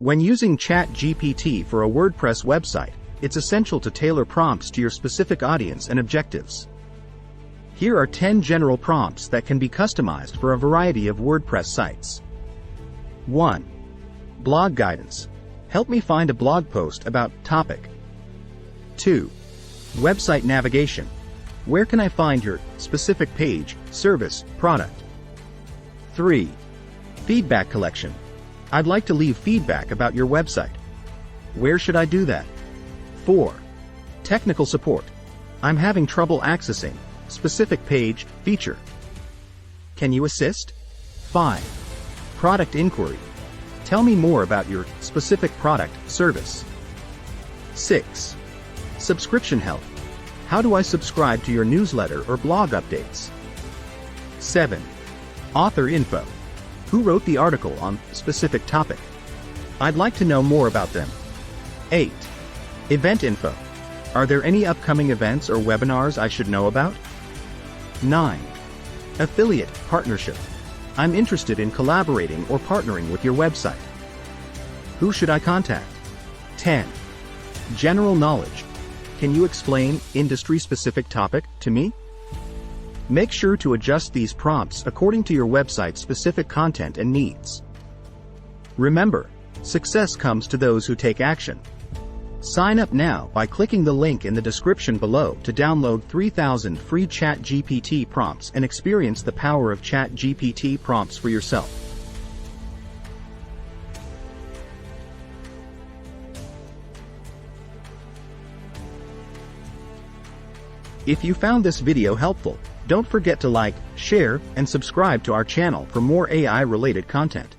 When using ChatGPT for a WordPress website, it's essential to tailor prompts to your specific audience and objectives. Here are 10 general prompts that can be customized for a variety of WordPress sites. 1. Blog guidance. Help me find a blog post about topic. 2. Website navigation. Where can I find your specific page, service, product? 3. Feedback collection. I'd like to leave feedback about your website. Where should I do that? 4. Technical support. I'm having trouble accessing specific page, feature. Can you assist? 5. Product inquiry. Tell me more about your specific product, service. 6. Subscription help. How do I subscribe to your newsletter or blog updates? 7. Author info. Who wrote the article on specific topic? I'd like to know more about them. 8. Event info. Are there any upcoming events or webinars I should know about? 9. Affiliate partnership. I'm interested in collaborating or partnering with your website. Who should I contact? 10. General knowledge. Can you explain industry-specific topic to me? Make sure to adjust these prompts according to your website's specific content and needs. Remember, success comes to those who take action. Sign up now by clicking the link in the description below to download 3,000 free ChatGPT prompts and experience the power of ChatGPT prompts for yourself. If you found this video helpful, don't forget to like, share, and subscribe to our channel for more AI-related content.